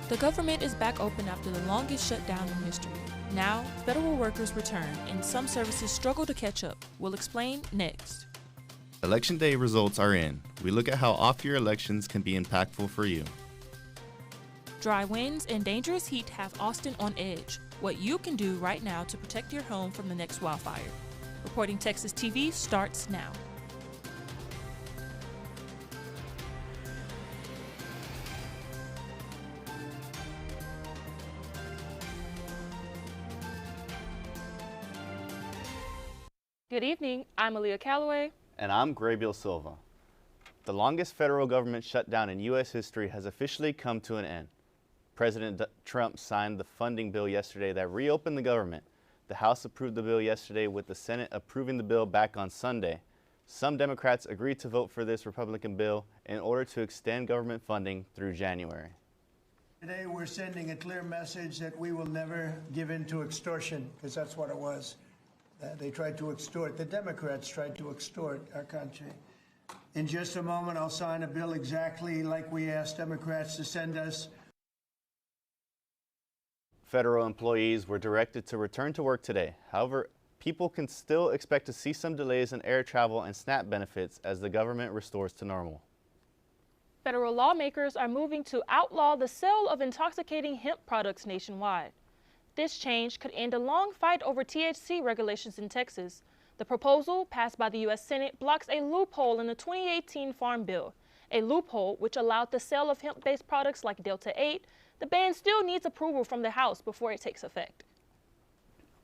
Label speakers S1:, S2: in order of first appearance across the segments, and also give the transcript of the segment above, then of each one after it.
S1: The government is back open after the longest shutdown in history. Now, federal workers return and some services struggle to catch up. We'll explain next.
S2: Election day results are in. We look at how off-year elections can be impactful for you.
S1: Dry winds and dangerous heat have Austin on edge. What you can do right now to protect your home from the next wildfire. Reporting Texas TV starts now. Good evening, I'm Aaliyah Calloway.
S2: And I'm Graybill Silva. The longest federal government shutdown in U.S. history has officially come to an end. President Trump signed the funding bill yesterday that reopened the government. The House approved the bill yesterday with the Senate approving the bill back on Sunday. Some Democrats agreed to vote for this Republican bill in order to extend government funding through January.
S3: Today we're sending a clear message that we will never give in to extortion, because that's what it was. They tried to extort, the Democrats tried to extort our country. In just a moment, I'll sign a bill exactly like we asked Democrats to send us.
S2: Federal employees were directed to return to work today. However, people can still expect to see some delays in air travel and SNAP benefits as the government restores to normal.
S1: Federal lawmakers are moving to outlaw the sale of intoxicating hemp products nationwide. This change could end a long fight over THC regulations in Texas. The proposal, passed by the U.S. Senate, blocks a loophole in the 2018 Farm Bill, a loophole which allowed the sale of hemp-based products like Delta 8. The ban still needs approval from the House before it takes effect.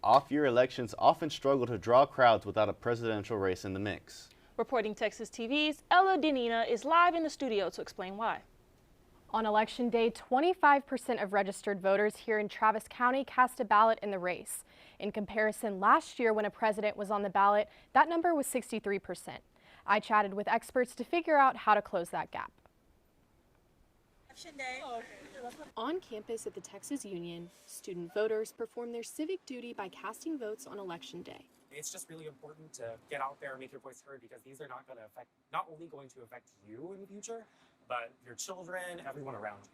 S2: Off-year elections often struggle to draw crowds without a presidential race in the mix.
S1: Reporting Texas TV's Ella Denina is live in the studio to explain why.
S4: On Election Day, 25% of registered voters here in Travis County cast a ballot in the race. In comparison, last year when a president was on the ballot, that number was 63%. I chatted with experts to figure out how to close that gap.
S5: Election Day.
S4: On campus at the Texas Union, student voters perform their civic duty by casting votes on Election Day.
S5: It's just really important to get out there and make your voice heard, because these are not only going to affect you in the future, but your children, everyone around you.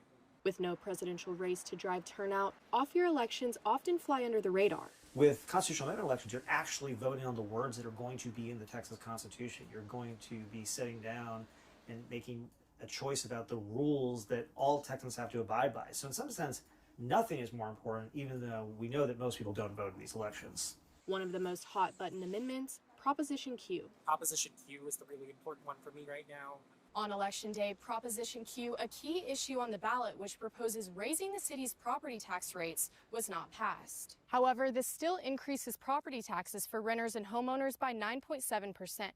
S4: With no presidential race to drive turnout, off-year elections often fly under the radar.
S6: With constitutional amendment elections, you're actually voting on the words that are going to be in the Texas Constitution. You're going to be sitting down and making a choice about the rules that all Texans have to abide by. So in some sense, nothing is more important, even though we know that most people don't vote in these elections.
S4: One of the most hot-button amendments, Proposition Q.
S5: Proposition Q is the really important one for me right now.
S4: On Election Day, Proposition Q, a key issue on the ballot which proposes raising the city's property tax rates, was not passed. However, this still increases property taxes for renters and homeowners by 9.7%.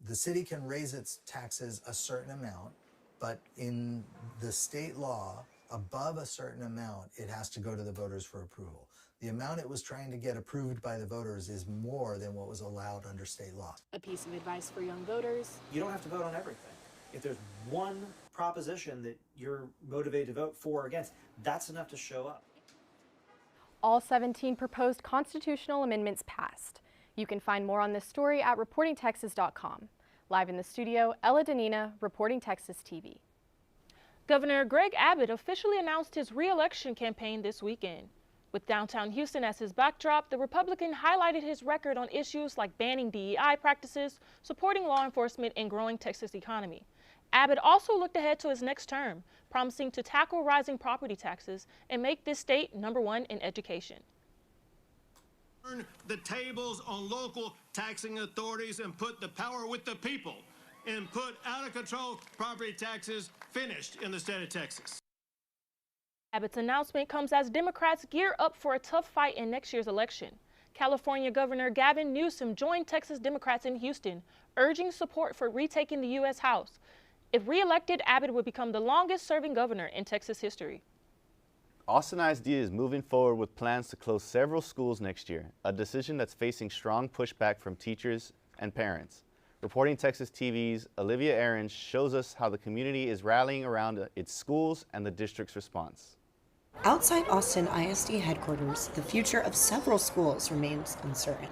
S7: The city can raise its taxes a certain amount, but in the state law, above a certain amount, it has to go to the voters for approval. The amount it was trying to get approved by the voters is more than what was allowed under state law.
S4: A piece of advice for young voters:
S6: You don't have to vote on everything. If there's one proposition that you're motivated to vote for or against, that's enough to show up.
S4: All 17 proposed constitutional amendments passed. You can find more on this story at reportingtexas.com. Live in the studio, Ella Denina, Reporting Texas TV.
S1: Governor Greg Abbott officially announced his re-election campaign this weekend. With downtown Houston as his backdrop, the Republican highlighted his record on issues like banning DEI practices, supporting law enforcement, and growing Texas economy. Abbott also looked ahead to his next term, promising to tackle rising property taxes and make this state #1 in education.
S8: Turn the tables on local taxing authorities and put the power with the people, and put out-of-control property taxes finished in the state of Texas.
S1: Abbott's announcement comes as Democrats gear up for a tough fight in next year's election. California Governor Gavin Newsom joined Texas Democrats in Houston, urging support for retaking the U.S. House. If re-elected, Abbott would become the longest-serving governor in Texas history.
S2: Austin ISD is moving forward with plans to close several schools next year, a decision that's facing strong pushback from teachers and parents. Reporting Texas TV's Olivia Aarons shows us how the community is rallying around its schools and the district's response.
S9: Outside Austin ISD headquarters, the future of several schools remains uncertain.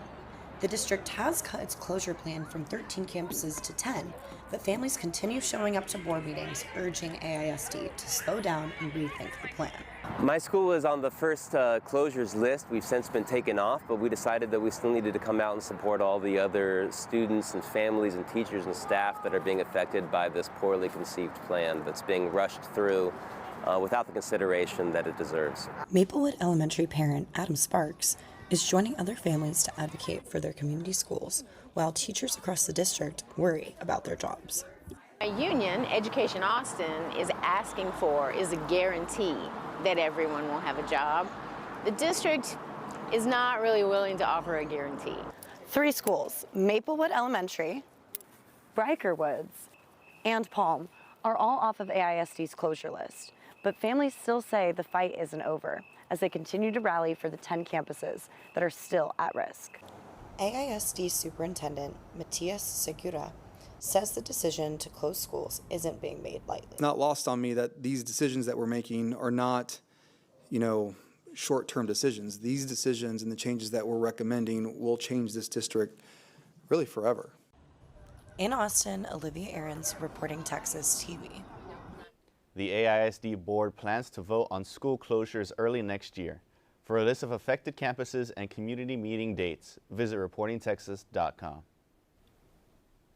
S9: The district has cut its closure plan from 13 campuses to 10, but families continue showing up to board meetings urging AISD to slow down and rethink the plan.
S10: My school was on the first closures list. We've since been taken off, but we decided that we still needed to come out and support all the other students and families and teachers and staff that are being affected by this poorly conceived plan that's being rushed through without the consideration that it deserves.
S9: Maplewood Elementary parent Adam Sparks is joining other families to advocate for their community schools, while teachers across the district worry about their jobs.
S11: A union, Education Austin, is asking for is a guarantee that everyone will have a job. The district is not really willing to offer a guarantee.
S9: 3 schools, Maplewood Elementary, Riker Woods, and Palm, are all off of AISD's closure list. But families still say the fight isn't over, as they continue to rally for the 10 campuses that are still at risk. AISD Superintendent Matias Segura says the decision to close schools isn't being made lightly.
S12: Not lost on me that these decisions that we're making are not, short-term decisions. These decisions and the changes that we're recommending will change this district really forever.
S9: In Austin, Olivia Aarons reporting Texas TV.
S2: The AISD board plans to vote on school closures early next year. For a list of affected campuses and community meeting dates, visit reportingtexas.com.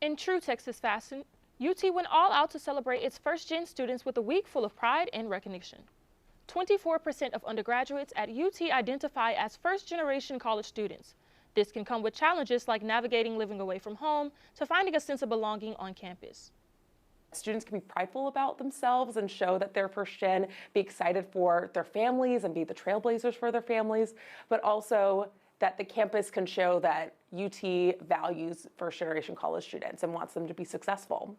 S1: In true Texas fashion, UT went all out to celebrate its first-gen students with a week full of pride and recognition. 24% of undergraduates at UT identify as first-generation college students. This can come with challenges like navigating living away from home to finding a sense of belonging on campus.
S13: Students can be prideful about themselves and show that they're first gen, be excited for their families and be the trailblazers for their families, but also that the campus can show that UT values first generation college students and wants them to be successful.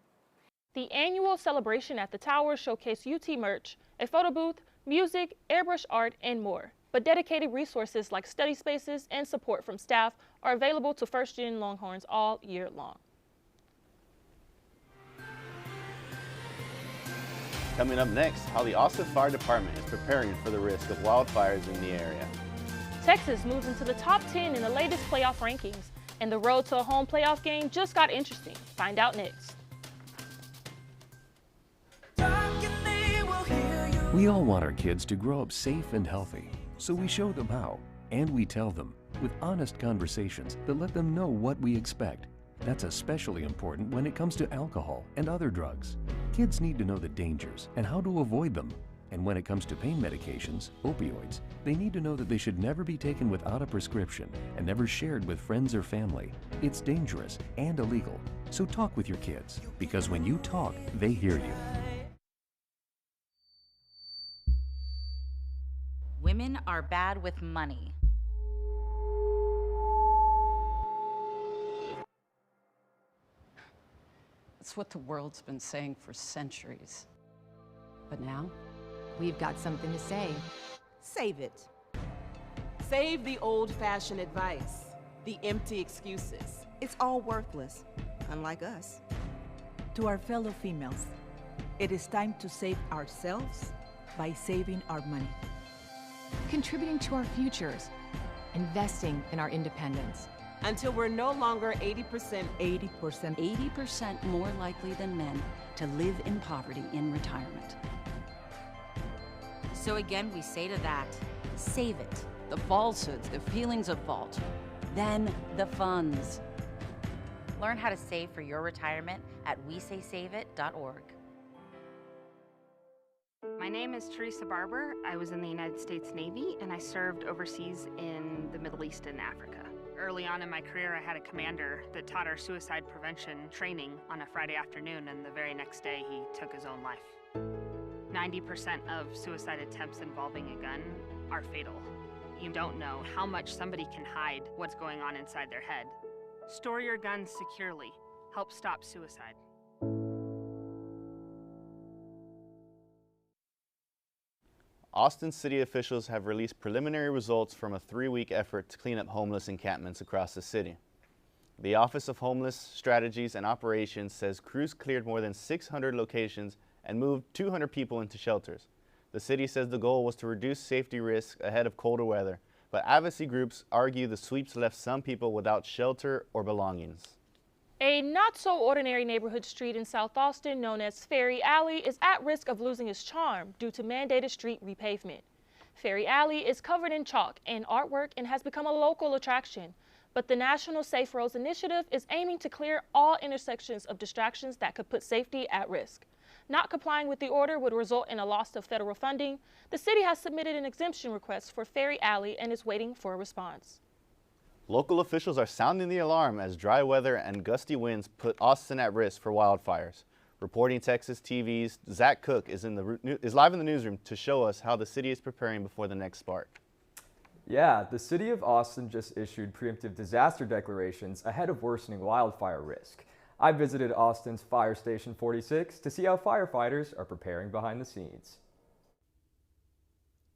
S1: The annual celebration at the tower showcased UT merch, a photo booth, music, airbrush art, and more. But dedicated resources like study spaces and support from staff are available to first-gen Longhorns all year long.
S2: Coming up next, how the Austin Fire Department is preparing for the risk of wildfires in the area.
S1: Texas moves into the top 10 in the latest playoff rankings, and the road to a home playoff game just got interesting. Find out next.
S14: We all want our kids to grow up safe and healthy, so we show them how, and we tell them with honest conversations that let them know what we expect. That's especially important when it comes to alcohol and other drugs. Kids need to know the dangers and how to avoid them. And when it comes to pain medications, opioids, they need to know that they should never be taken without a prescription and never shared with friends or family. It's dangerous and illegal. So talk with your kids, because when you talk, they hear you.
S15: Women are bad with money.
S16: It's what the world's been saying for centuries. But now,
S17: we've got something to say.
S18: Save it. Save the old-fashioned advice, the empty excuses. It's all worthless, unlike us.
S19: To our fellow females, it is time to save ourselves by saving our money.
S17: Contributing to our futures, investing in our independence.
S18: Until we're no longer 80%
S15: more likely than men to live in poverty in retirement. So again, we say to that, save it.
S16: The falsehoods, the feelings of fault.
S15: Then the funds. Learn how to save for your retirement at wesaysaveit.org.
S20: My name is Teresa Barber. I was in the United States Navy and I served overseas in the Middle East and Africa. Early on in my career, I had a commander that taught our suicide prevention training on a Friday afternoon, and the very next day he took his own life. 90% of suicide attempts involving a gun are fatal. You don't know how much somebody can hide what's going on inside their head. Store your guns securely. Help stop suicide.
S2: Austin city officials have released preliminary results from a 3-week effort to clean up homeless encampments across the city. The Office of Homeless Strategies and Operations says crews cleared more than 600 locations and moved 200 people into shelters. The city says the goal was to reduce safety risks ahead of colder weather, but advocacy groups argue the sweeps left some people without shelter or belongings.
S1: A not-so-ordinary neighborhood street in South Austin known as Ferry Alley is at risk of losing its charm due to mandated street repavement. Ferry Alley is covered in chalk and artwork and has become a local attraction, but the National Safe Roads Initiative is aiming to clear all intersections of distractions that could put safety at risk. Not complying with the order would result in a loss of federal funding. The city has submitted an exemption request for Ferry Alley and is waiting for a response.
S2: Local officials are sounding the alarm as dry weather and gusty winds put Austin at risk for wildfires. Reporting Texas TV's Zach Cook is live in the newsroom to show us how the city is preparing before the next spark.
S21: Yeah, the city of Austin just issued preemptive disaster declarations ahead of worsening wildfire risk. I visited Austin's Fire Station 46 to see how firefighters are preparing behind the scenes.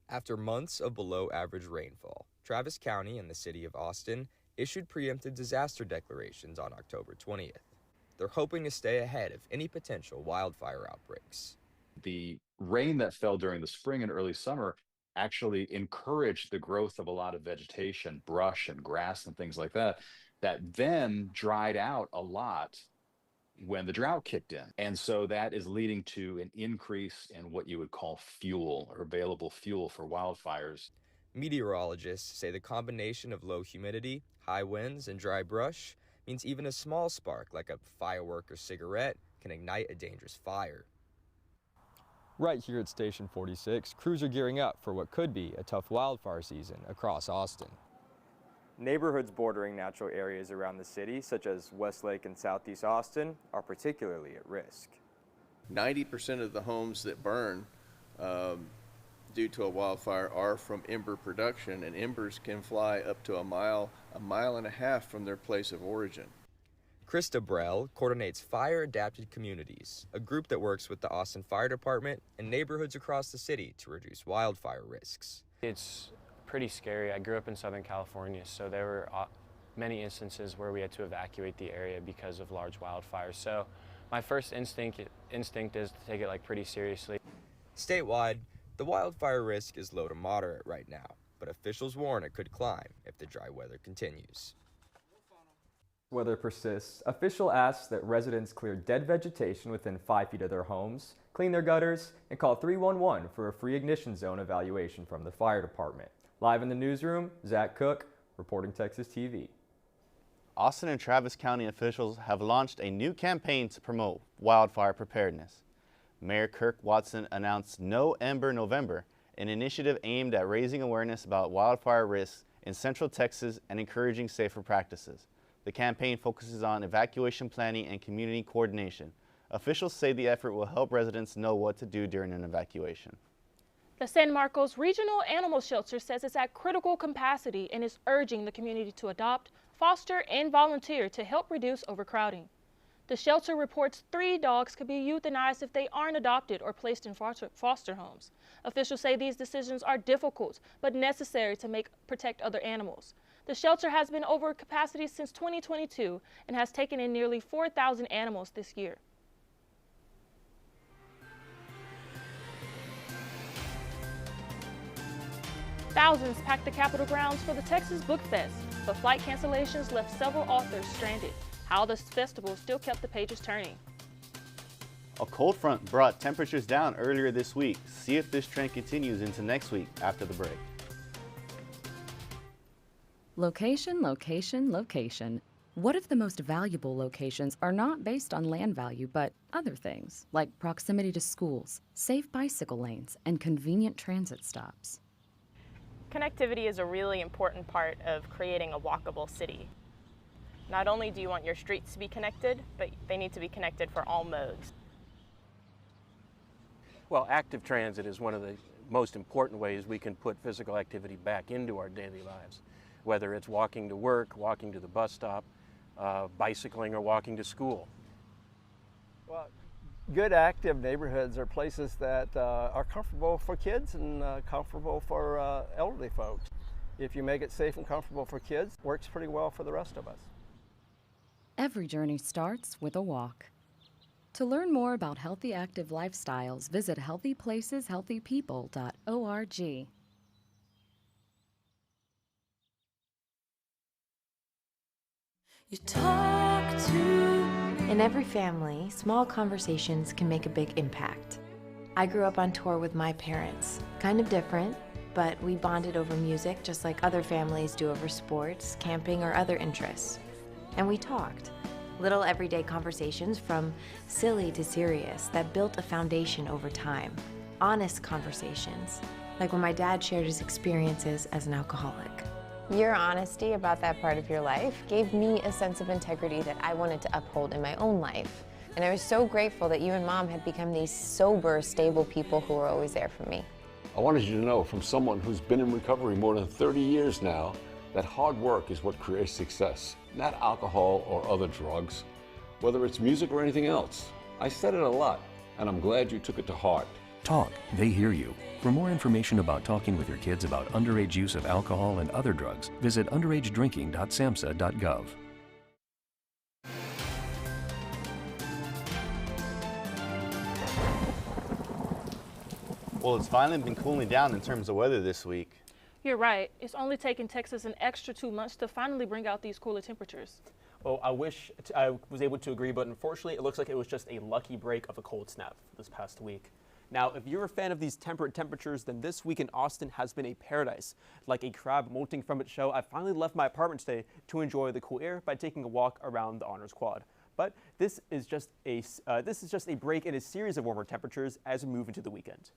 S22: After months of below-average rainfall, Travis County and the city of Austin issued preemptive disaster declarations on October 20th. They're hoping to stay ahead of any potential wildfire outbreaks.
S23: The rain that fell during the spring and early summer actually encouraged the growth of a lot of vegetation, brush and grass and things like that, that then dried out a lot when the drought kicked in. And so that is leading to an increase in what you would call fuel or available fuel for wildfires.
S22: Meteorologists say the combination of low humidity, high winds, and dry brush means even a small spark like a firework or cigarette can ignite a dangerous fire. Right here at Station 46, crews are gearing up for what could be a tough wildfire season across Austin.
S24: Neighborhoods bordering natural areas around the city, such as Westlake and Southeast Austin, are particularly at risk.
S25: 90% of the homes that burn due to a wildfire are from ember production, and embers can fly up to a mile and a half from their place of origin.
S22: Krista Brell coordinates Fire Adapted Communities, a group that works with the Austin Fire Department and neighborhoods across the city to reduce wildfire risks.
S26: It's pretty scary. I grew up in Southern California, so there were many instances where we had to evacuate the area because of large wildfires. So my first instinct is to take it pretty seriously.
S22: Statewide, the wildfire risk is low to moderate right now, but officials warn it could climb if the dry weather continues.
S21: Weather persists. Official asks that residents clear dead vegetation within 5 feet of their homes, clean their gutters, and call 311 for a free ignition zone evaluation from the fire department. Live in the newsroom, Zach Cook, reporting Texas TV.
S2: Austin and Travis County officials have launched a new campaign to promote wildfire preparedness. Mayor Kirk Watson announced No Ember November, an initiative aimed at raising awareness about wildfire risks in Central Texas and encouraging safer practices. The campaign focuses on evacuation planning and community coordination. Officials say the effort will help residents know what to do during an evacuation.
S1: The San Marcos Regional Animal Shelter says it's at critical capacity and is urging the community to adopt, foster, and volunteer to help reduce overcrowding. The shelter reports 3 dogs could be euthanized if they aren't adopted or placed in foster homes. Officials say these decisions are difficult but necessary to protect other animals. The shelter has been over capacity since 2022 and has taken in nearly 4,000 animals this year. Thousands packed the Capitol grounds for the Texas Book Fest, but flight cancellations left several authors stranded. How this festival still kept the pages turning.
S2: A cold front brought temperatures down earlier this week. See if this trend continues into next week after the break.
S27: Location, location, location. What if the most valuable locations are not based on land value, but other things, like proximity to schools, safe bicycle lanes, and convenient transit stops?
S28: Connectivity is a really important part of creating a walkable city. Not only do you want your streets to be connected, but they need to be connected for all modes.
S29: Well, active transit is one of the most important ways we can put physical activity back into our daily lives, whether it's walking to work, walking to the bus stop, bicycling, or walking to school.
S30: Well, good active neighborhoods are places that are comfortable for kids and comfortable for elderly folks. If you make it safe and comfortable for kids, it works pretty well for the rest of us.
S27: Every journey starts with a walk. To learn more about healthy active lifestyles, visit healthyplaceshealthypeople.org.
S3: In every family, small conversations can make a big impact. I grew up on tour with my parents. Kind of different, but we bonded over music just like other families do over sports, camping, or other interests. And we talked. Little everyday conversations from silly to serious that built a foundation over time. Honest conversations, like when my dad shared his experiences as an alcoholic.
S4: Your honesty about that part of your life gave me a sense of integrity that I wanted to uphold in my own life. And I was so grateful that you and Mom had become these sober, stable people who were always there for me.
S5: I wanted you to know, from someone who's been in recovery more than 30 years now, that hard work is what creates success, not alcohol or other drugs, whether it's music or anything else. I said it a lot, and I'm glad you took it to heart.
S14: Talk, they hear you. For more information about talking with your kids about underage use of alcohol and other drugs, visit underagedrinking.samhsa.gov.
S2: Well, it's finally been cooling down in terms of weather this week.
S1: You're right. It's only taken Texas an extra 2 months to finally bring out these cooler temperatures.
S6: Well, I wish I was able to agree, but unfortunately, it looks like it was just a lucky break of a cold snap this past week. Now, if you're a fan of these temperate temperatures, then this week in Austin has been a paradise. Like a crab molting from its shell, I finally left my apartment today to enjoy the cool air by taking a walk around the Honors Quad. But this is just a break in a series of warmer temperatures as we move into the weekend.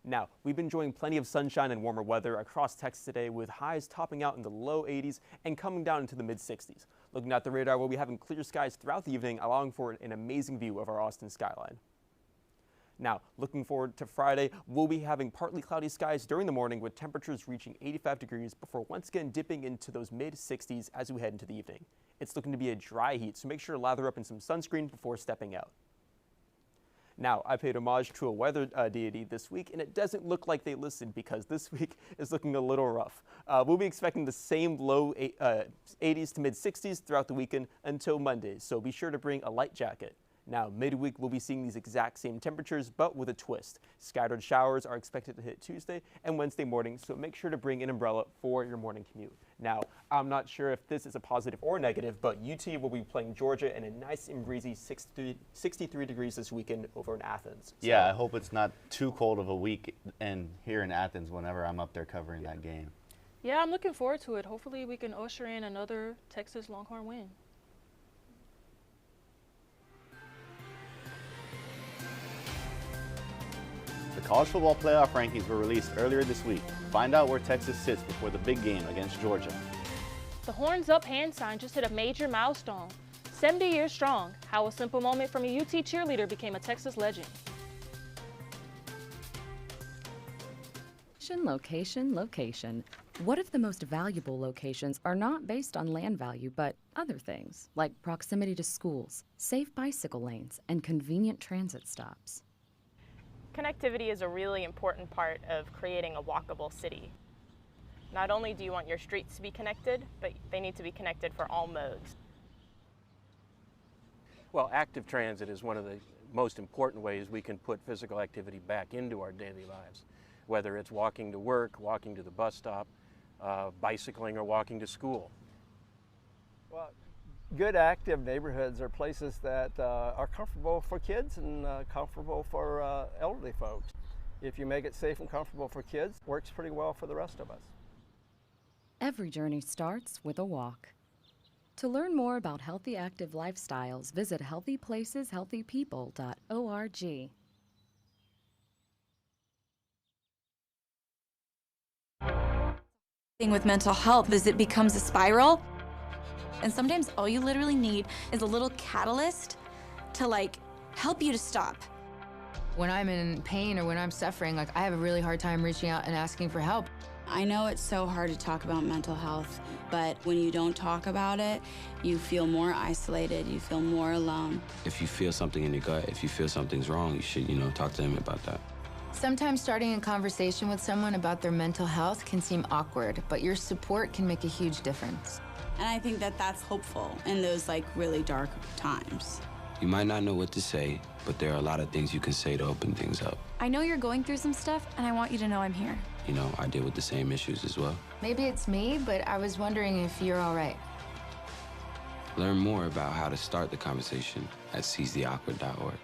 S6: Now, we've been enjoying plenty of sunshine and warmer weather across Texas today, with highs topping out in the low 80s and coming down into the mid 60s. Looking at the radar, we'll be having clear skies throughout the evening, allowing for an amazing view of our Austin skyline. Now, looking forward to Friday, we'll be having partly cloudy skies during the morning with temperatures reaching 85 degrees before once again dipping into those mid 60s as we head into the evening. It's looking to be a dry heat, so make sure to lather up in some sunscreen before stepping out. Now, I paid homage to a weather deity this week, and it doesn't look like they listened because this week is looking a little rough. We'll be expecting the same low 80s to mid 60s throughout the weekend until Monday, so be sure to bring a light jacket. Now, midweek, we'll be seeing these exact same temperatures, but with a twist. Scattered showers are expected to hit Tuesday and Wednesday morning, so make sure to bring an umbrella for your morning commute. Now, I'm not sure if this is a positive or negative, but UT will be playing Georgia in a nice and breezy 63 degrees this weekend over in Athens. So,
S2: yeah, I hope it's not too cold of a week and here in Athens whenever I'm up there covering that game.
S1: Yeah, I'm looking forward to it. Hopefully we can usher in another Texas Longhorn win.
S2: The college football playoff rankings were released earlier this week. Find out where Texas sits before the big game against Georgia.
S1: The Horns Up hand sign just hit a major milestone. 70 years strong. How a simple moment from a UT cheerleader became a Texas legend.
S27: Location, location. What if the most valuable locations are not based on land value, but other things, like proximity to schools, safe bicycle lanes, and convenient transit stops?
S28: Connectivity is a really important part of creating a walkable city. Not only do you want your streets to be connected, but they need to be connected for all modes.
S29: Well, active transit is one of the most important ways we can put physical activity back into our daily lives, whether it's walking to work, walking to the bus stop, bicycling, or walking to school.
S30: Well, good active neighborhoods are places that are comfortable for kids and comfortable for elderly folks. If you make it safe and comfortable for kids, it works pretty well for the rest of us.
S27: Every journey starts with a walk. To learn more about healthy active lifestyles, visit healthyplaceshealthypeople.org.
S7: With mental health is it becomes a spiral, and sometimes all you literally need is a little catalyst to help you to stop.
S8: When I'm in pain or when I'm suffering, I have a really hard time reaching out and asking for help.
S9: I know it's so hard to talk about mental health, but when you don't talk about it, you feel more isolated, you feel more alone.
S10: If you feel something in your gut, if you feel something's wrong, you should, talk to them about that.
S8: Sometimes starting a conversation with someone about their mental health can seem awkward, but your support can make a huge difference.
S9: And I think that that's hopeful in those really dark times.
S10: You might not know what to say, but there are a lot of things you can say to open things up.
S7: I know you're going through some stuff, and I want you to know I'm here.
S10: I deal with the same issues as well.
S8: Maybe it's me, but I was wondering if you're all right.
S10: Learn more about how to start the conversation at seizetheawkward.org.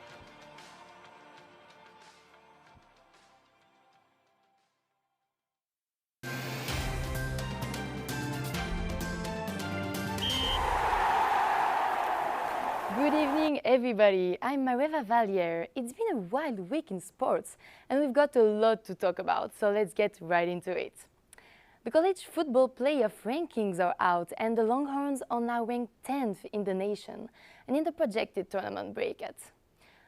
S11: Good evening, everybody. I'm Mareva Valliere. It's been a wild week in sports, and we've got a lot to talk about, so let's get right into it. The college football playoff rankings are out, and the Longhorns are now ranked 10th in the nation and in the projected tournament bracket.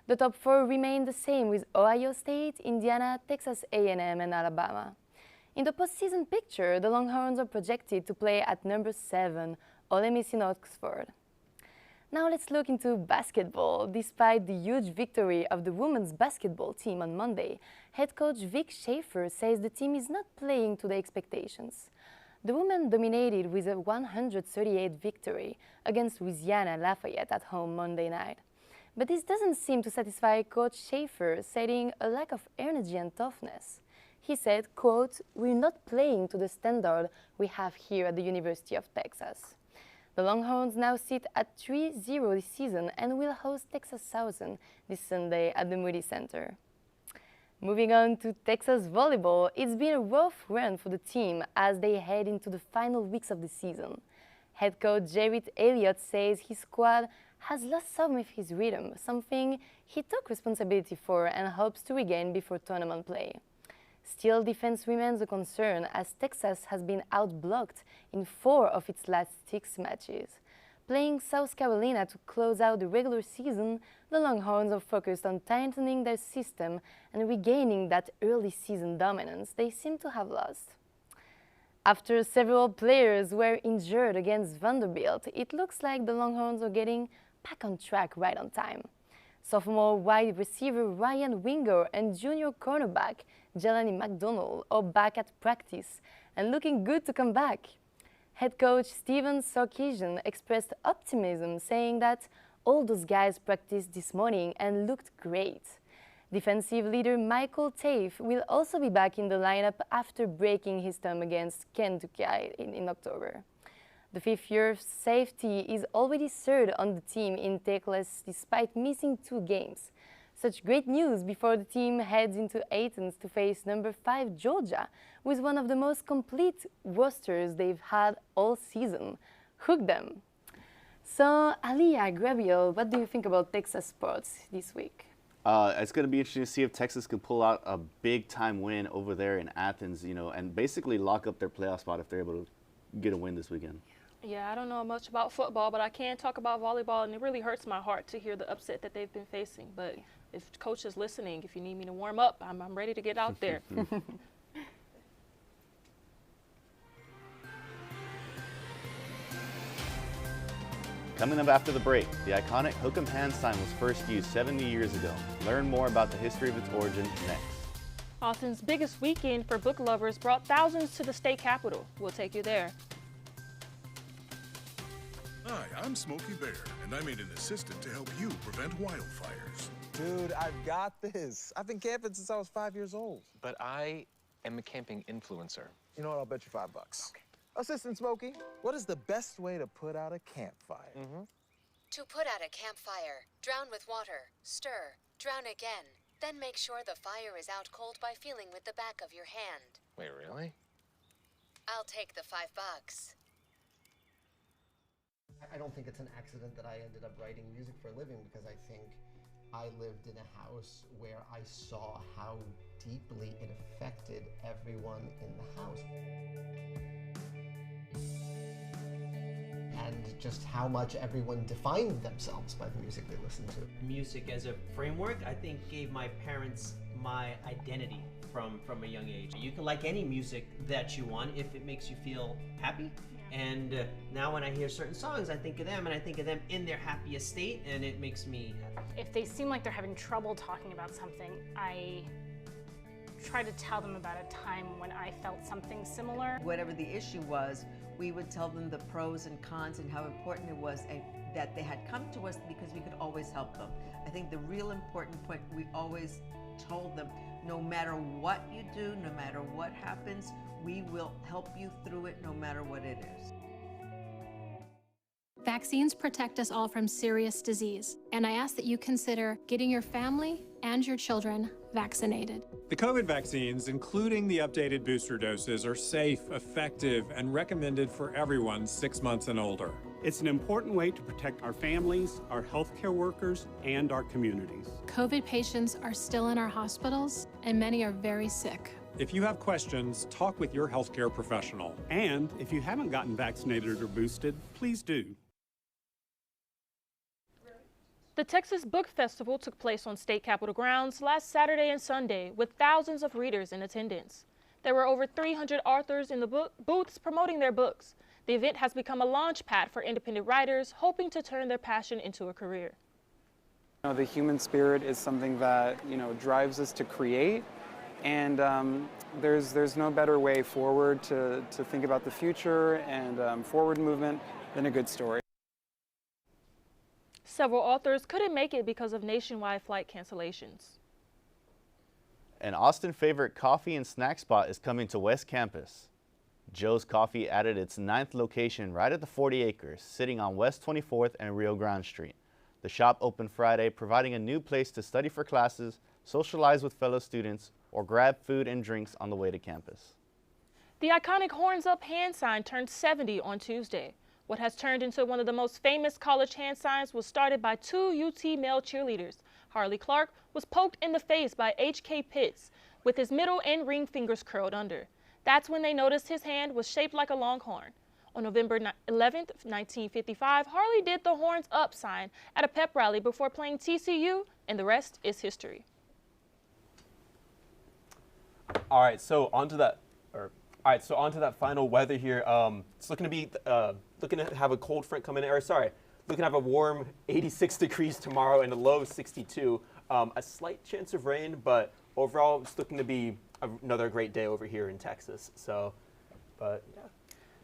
S11: The top four remain the same, with Ohio State, Indiana, Texas A&M, and Alabama. In the postseason picture, the Longhorns are projected to play at number 7, Ole Miss in Oxford. Now let's look into basketball. Despite the huge victory of the women's basketball team on Monday, head coach Vic Schaefer says the team is not playing to the expectations. The women dominated with a 138 victory against Louisiana Lafayette at home Monday night. But this doesn't seem to satisfy Coach Schaefer, citing a lack of energy and toughness. He said, quote, "We're not playing to the standard we have here at the University of Texas." The Longhorns now sit at 3-0 this season and will host Texas Southern this Sunday at the Moody Center. Moving on to Texas volleyball, it's been a rough run for the team as they head into the final weeks of the season. Head coach Jarrett Elliott says his squad has lost some of his rhythm, something he took responsibility for and hopes to regain before tournament play. Still, defense remains a concern as Texas has been outblocked in 4 of its last 6 matches. Playing South Carolina to close out the regular season, the Longhorns are focused on tightening their system and regaining that early season dominance they seem to have lost. After several players were injured against Vanderbilt, it looks like the Longhorns are getting back on track right on time. Sophomore wide receiver Ryan Winger and junior cornerback Jelani McDonald are back at practice and looking good to come back. Head coach Steven Sarkisian expressed optimism, saying that all those guys practiced this morning and looked great. Defensive leader Michael Tafe will also be back in the lineup after breaking his thumb against Kentucky in October. The fifth-year safety is already third on the team in tackles despite missing 2 games. Such great news before the team heads into Athens to face number 5 Georgia with one of the most complete rosters they've had all season. Hook them! So, Aliyah, Gabriel, what do you think about Texas sports this week?
S2: It's going to be interesting to see if Texas can pull out a big-time win over there in Athens, and basically lock up their playoff spot if they're able to get a win this weekend.
S1: Yeah, I don't know much about football, but I can talk about volleyball, and it really hurts my heart to hear the upset that they've been facing. But if coach is listening, if you need me to warm up, I'm ready to get out there.
S2: Coming up after the break, the iconic hook'em hand sign was first used 70 years ago. Learn more about the history of its origin next.
S1: Austin's biggest weekend for book lovers brought thousands to the state capitol. We'll take you there.
S12: Hi, I'm Smokey Bear, and I made an assistant to help you prevent wildfires.
S13: Dude, I've got this. I've been camping since I was 5 years old.
S15: But I am a camping influencer.
S13: You know what? I'll bet you $5. Okay. Assistant Smokey, what is the best way to put out a campfire?
S16: To put out a campfire, drown with water, stir, drown again. Then make sure the fire is out cold by feeling with the back of your hand.
S15: Wait, really?
S16: I'll take the $5.
S17: I don't think it's an accident that I ended up writing music for a living, because I think I lived in a house where I saw how deeply it affected everyone in the house. And just how much everyone defined themselves by the music they listened to.
S18: Music as a framework, I think, gave my parents my identity from a young age. You can like any music that you want if it makes you feel happy. And now when I hear certain songs, I think of them, and I think of them in their happiest state, and it makes me happy.
S19: If they seem like they're having trouble talking about something, I try to tell them about a time when I felt something similar.
S20: Whatever the issue was, we would tell them the pros and cons and how important it was that they had come to us because we could always help them. I think the real important point, we always told them, no matter what you do, no matter what happens, we will help you through it no matter what it is.
S3: Vaccines protect us all from serious disease, and I ask that you consider getting your family and your children vaccinated.
S4: The COVID vaccines, including the updated booster doses, are safe, effective, and recommended for everyone 6 months and older.
S5: It's an important way to protect our families, our healthcare workers, and our communities.
S3: COVID patients are still in our hospitals, and many are very sick.
S4: If you have questions, talk with your healthcare professional.
S5: And if you haven't gotten vaccinated or boosted, please do.
S1: The Texas Book Festival took place on state capitol grounds last Saturday and Sunday with thousands of readers in attendance. There were over 300 authors in the booths promoting their books. The event has become a launch pad for independent writers hoping to turn their passion into a career.
S14: The human spirit is something that drives us to create, and there's no better way forward to think about the future and forward movement than a good story.
S1: Several authors couldn't make it because of nationwide flight cancellations.
S2: An Austin favorite coffee and snack spot is coming to West Campus. Joe's Coffee added its 9th location right at the 40 acres, sitting on West 24th and Rio Grande Street. The shop opened Friday, providing a new place to study for classes, socialize with fellow students, or grab food and drinks on the way to campus.
S1: The iconic Horns Up hand sign turned 70 on Tuesday. What has turned into one of the most famous college hand signs was started by 2 UT male cheerleaders. Harley Clark was poked in the face by H.K. Pitts with his middle and ring fingers curled under. That's when they noticed his hand was shaped like a longhorn. On November 11th, 1955, Harley did the Horns Up sign at a pep rally before playing TCU, and the rest is history.
S6: All right, so onto that final weather here. It's looking to have a cold front coming in. Looking to have a warm 86 degrees tomorrow and a low 62. A slight chance of rain, but overall it's looking to be another great day over here in Texas. So, but yeah.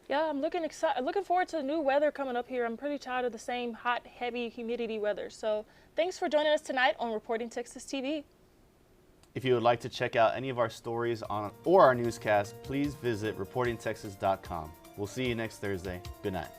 S1: Yeah, I'm looking forward to the new weather coming up here. I'm pretty tired of the same hot, heavy humidity weather. So thanks for joining us tonight on Reporting Texas TV.
S2: If you would like to check out any of our stories or our newscast, please visit reportingtexas.com. We'll see you next Thursday. Good night.